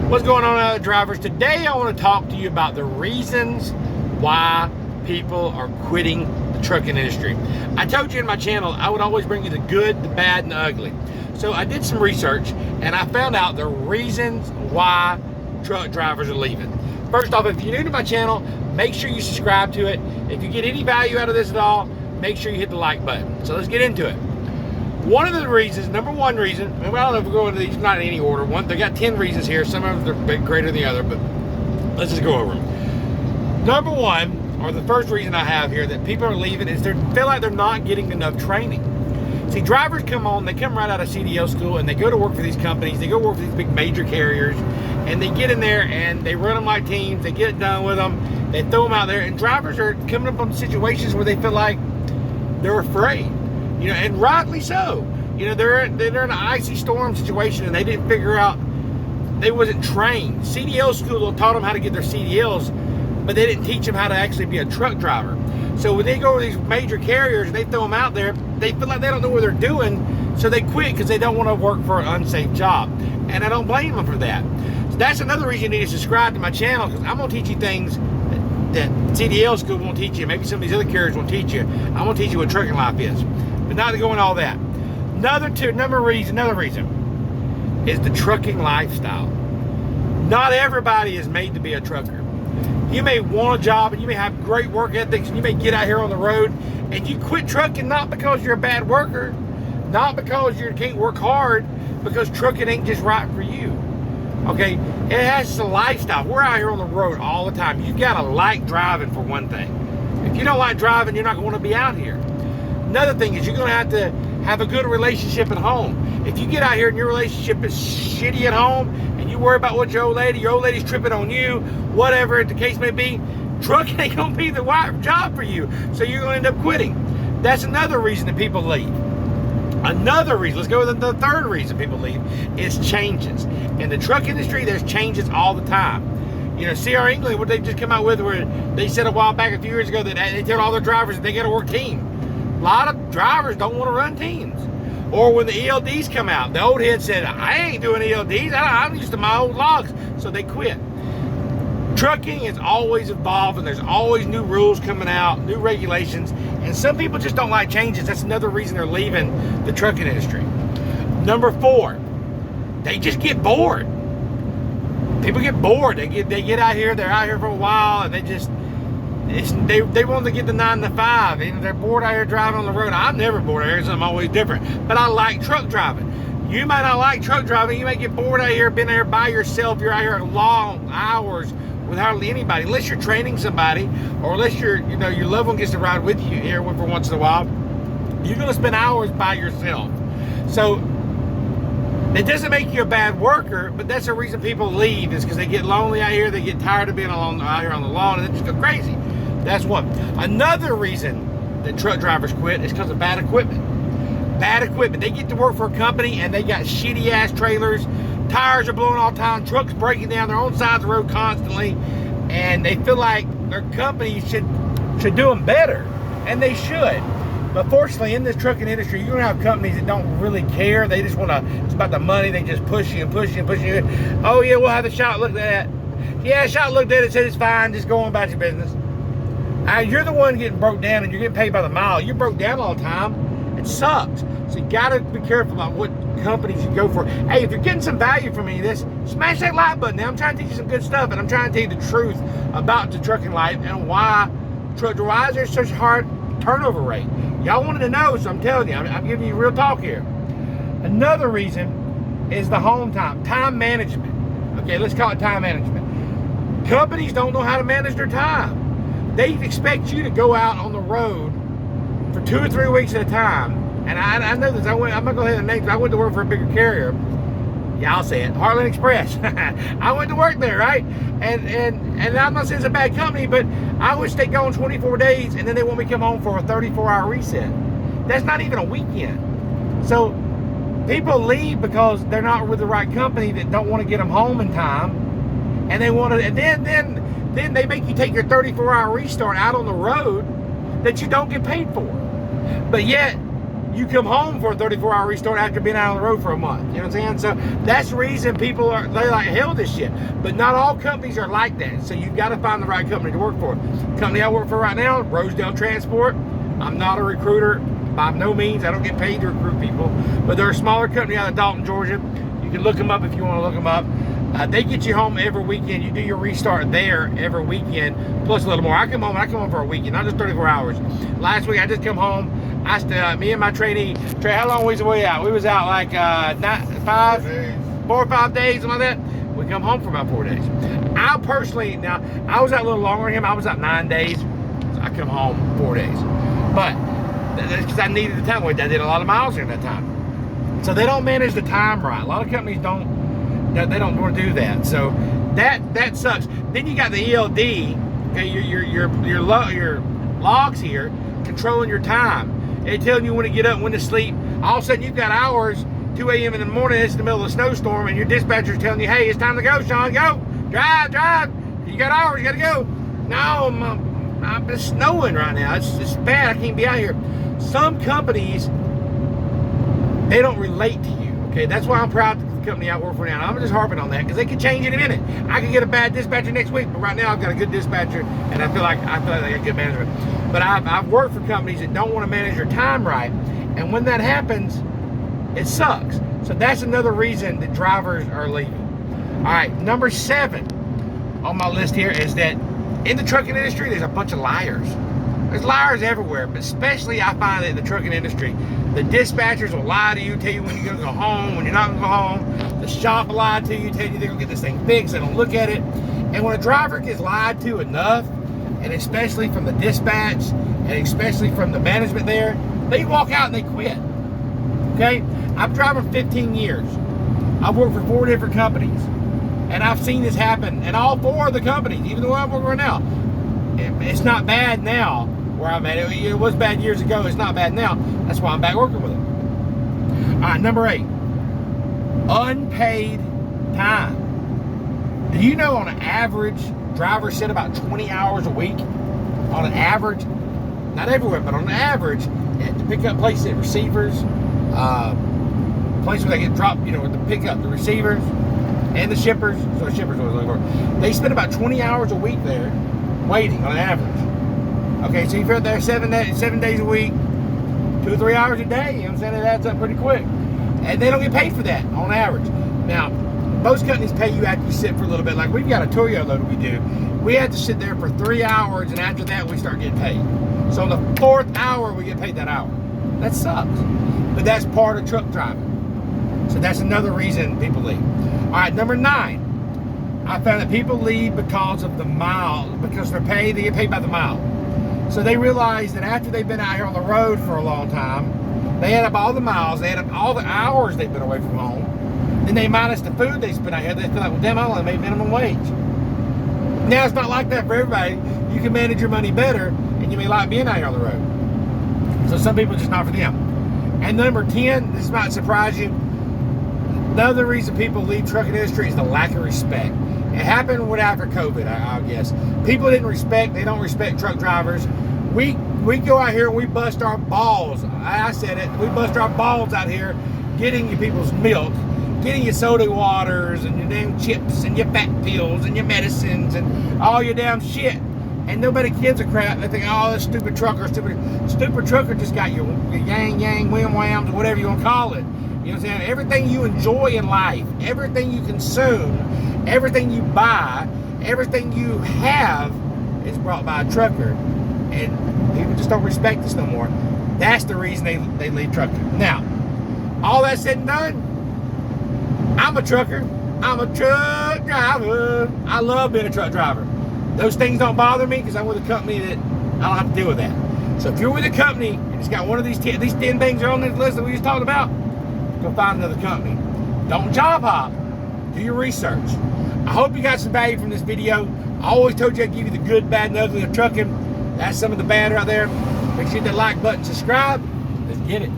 What's going on, drivers? Today I want to talk to you about the reasons why people are quitting the trucking industry. I told you in my channel I would always bring you the good, the bad, and the ugly. So I did some research and I found out the reasons why truck drivers are leaving. First off, if you're new to my channel, make sure you subscribe to it. If you get any value out of this at all, make sure you hit the like button. So let's get into it. One of the reasons, number one reason, I don't know if we're going to these, not in any order. They got 10 reasons here. Some of them are a bit greater than the other, but let's just go over them. Number one, or the first reason I have here that people are leaving, is they feel like they're not getting enough training. See, drivers come on, they come right out of CDL school and they go to work for these companies, they go work for these big major carriers, and they get in there and they run them like teams, they get it done with them, they throw them out there, and drivers are coming up on situations where they feel like they're afraid. You know, and rightly so. You know, they're in an icy storm situation and they didn't figure out, they wasn't trained. CDL school taught them how to get their CDLs, but they didn't teach them how to actually be a truck driver. So when they go to these major carriers, they throw them out there, they feel like they don't know what they're doing, so they quit because they don't want to work for an unsafe job. And I don't blame them for that. So that's another reason you need to subscribe to my channel, because I'm going to teach you things that CDL school won't teach you. Maybe some of these other carriers won't teach you. I'm going to teach you what trucking life is. But not to go into all that. Another reason is the trucking lifestyle. Not everybody is made to be a trucker. You may want a job and you may have great work ethics and you may get out here on the road and you quit trucking not because you're a bad worker, not because you can't work hard, because trucking ain't just right for you. Okay, it has a lifestyle. We're out here on the road all the time. You've got to like driving, for one thing. If you don't like driving, you're not going to be out here. Another thing is you're going to have a good relationship at home. If you get out here and your relationship is shitty at home and you worry about what your old lady's tripping on you, whatever the case may be, trucking ain't going to be the right job for you. So you're going to end up quitting. That's another reason that people leave. Another reason, let's go with the third reason people leave, is changes. In the truck industry, there's changes all the time. You know, CR England, what they just come out with, where they said a while back, a few years ago, that they tell all their drivers that they got to work team. A lot of drivers don't want to run teams. Or when the ELDs come out, the old head said, I ain't doing ELDs, I'm used to my old logs, so they quit. Trucking is always evolving. There's always new rules coming out, new regulations, and some people just don't like changes. That's another reason they're leaving the trucking industry. Number four, they just get bored. People get bored. They get out here, they're out here for a while, and they want to get the 9 to 5. You know, they're bored out here driving on the road. I'm never bored out here, so I'm always different. But I like truck driving. You might not like truck driving. You may get bored out here, being there by yourself. You're out here long hours with hardly anybody, unless you're training somebody, or unless your loved one gets to ride with you here for once in a while. You're going to spend hours by yourself. So it doesn't make you a bad worker, but that's the reason people leave, is because they get lonely out here. They get tired of being out here on the lawn, and they just go crazy. That's one. Another reason that truck drivers quit is because of bad equipment. Bad equipment. They get to work for a company and they got shitty ass trailers. Tires are blowing all the time. Trucks breaking down their own sides of the road constantly, and they feel like their company should do them better, and they should. But fortunately, in this trucking industry, you're gonna have companies that don't really care. They just it's about the money. They just push you and push you and push you. Oh yeah, we'll have the shot looked at. Yeah, shot looked at it, said it's fine. Just go on about your business. You're the one getting broke down, and you're getting paid by the mile. You're broke down all the time. It sucks. So you gotta be careful about what companies you go for. Hey, if you're getting some value from any of this, smash that like button. Now I'm trying to teach you some good stuff, and I'm trying to tell you the truth about the trucking life and why is there such a hard turnover rate. Y'all wanted to know, so I'm telling you. I'm giving you real talk here. Another reason is the home time management. Okay, let's call it time management. Companies don't know how to manage their time. They expect you to go out on the road for 2 or 3 weeks at a time. And I know this. I'm not going to have the names. I went to work for a bigger carrier. Yeah, I'll say it. Heartland Express. I went to work there, right? And I'm not saying it's a bad company, but I would stay going 24 days, and then they want me to come home for a 34-hour reset. That's not even a weekend. So people leave because they're not with the right company that don't want to get them home in time, and they want to. And then they make you take your 34-hour restart out on the road that you don't get paid for. But yet you come home for a 34-hour restart after being out on the road for a month. You know what I'm saying? So that's the reason people they like hell this shit. But not all companies are like that. So you've got to find the right company to work for. The company I work for right now, Rosedale Transport. I'm not a recruiter by no means. I don't get paid to recruit people. But they're a smaller company out of Dalton, Georgia. You can look them up if you want to look them up. They get you home every weekend. You do your restart there every weekend, plus a little more. I come home for a weekend, not just 34 hours. Last week I just come home. Me and my trainee, Trey, how long was we out? We was out like 4 or 5 days, something like that. We come home for about 4 days. I personally, now I was out a little longer than him. I was out 9 days. So I come home 4 days. But that's because I needed the time. I did a lot of miles during that time. So they don't manage the time right. A lot of companies don't. They don't want to do that. So that sucks. Then you got the ELD. Okay, your logs here controlling your time. They telling you when to get up, when to sleep. All of a sudden you've got hours. 2 a.m. in the morning. It's in the middle of a snowstorm, and your dispatcher's telling you, "Hey, it's time to go, Sean. Go, drive. You got hours. You got to go." No, I'm just snowing right now. It's bad. I can't be out here. Some companies, they don't relate to you. Okay, that's why I'm proud of the company I work for now. I'm just harping on that because they could change in a minute. I could get a bad dispatcher next week, but right now I've got a good dispatcher, and I feel like I got good management. But I've worked for companies that don't want to manage their time right, and when that happens, it sucks. So that's another reason that drivers are leaving. All right, number 7 on my list here is that in the trucking industry, there's a bunch of liars. There's liars everywhere, but especially I find that in the trucking industry, the dispatchers will lie to you, tell you when you're going to go home, when you're not going to go home. The shop will lie to you, tell you they're going to get this thing fixed. They don't look at it. And when a driver gets lied to enough, and especially from the dispatch, and especially from the management there, they walk out and they quit. Okay? I've driven 15 years. I've worked for 4 different companies. And I've seen this happen in all 4 of the companies, even the one I'm working right now. It's not bad now where I'm at. It was bad years ago. It's not bad now. That's why I'm back working with them. All right, number 8. Unpaid time. Do you know on an average, drivers sit about 20 hours a week? On an average, not everywhere, but on an average, to pick up places at receivers, places where they get dropped, to pick up the receivers and the shippers. So the shippers was looking for. They spend about 20 hours a week there waiting on average. Okay, so if you're there 7 days a week, 2 or 3 hours a day, you know what I'm saying? It adds up pretty quick. And they don't get paid for that on average. Now, most companies pay you after you sit for a little bit. Like we've got a Toyo load we do. We have to sit there for 3 hours, and after that we start getting paid. So on the 4th hour, we get paid that hour. That sucks. But that's part of truck driving. So that's another reason people leave. All right, number 9. I found that people leave because of the mile, because they get paid by the mile. So they realize that after they've been out here on the road for a long time, they add up all the miles, they add up all the hours they've been away from home, then they minus the food they spent out here, they feel like, well, damn, I only made minimum wage. Now, it's not like that for everybody. You can manage your money better, and you may like being out here on the road. So some people, just not for them. And number 10, this might surprise you, another reason people leave trucking industry is the lack of respect. It happened after COVID, I guess. People they don't respect truck drivers. We go out here and we bust our balls. I said it, we bust our balls out here getting you people's milk, getting you soda waters and your damn chips and your fat pills and your medicines and all your damn shit. And nobody gives a crap. They think, oh, this stupid trucker just got your yang, wham, whams, whatever you want to call it. You know what I'm saying? Everything you enjoy in life, everything you consume, everything you buy, everything you have is brought by a trucker. And people just don't respect us no more. That's the reason they leave trucking. Now, all that said and done, I'm a trucker. I'm a truck driver. I love being a truck driver. Those things don't bother me because I'm with a company that I don't have to deal with that. So if you're with a company and it's got one of these 10 things are on this list that we just talked about, go find another company. Don't job hop. Do your research. I hope you got some value from this video. I always told you I'd give you the good, bad, and ugly of trucking. That's some of the bad right there. Make sure you hit that like button, subscribe. Let's get it.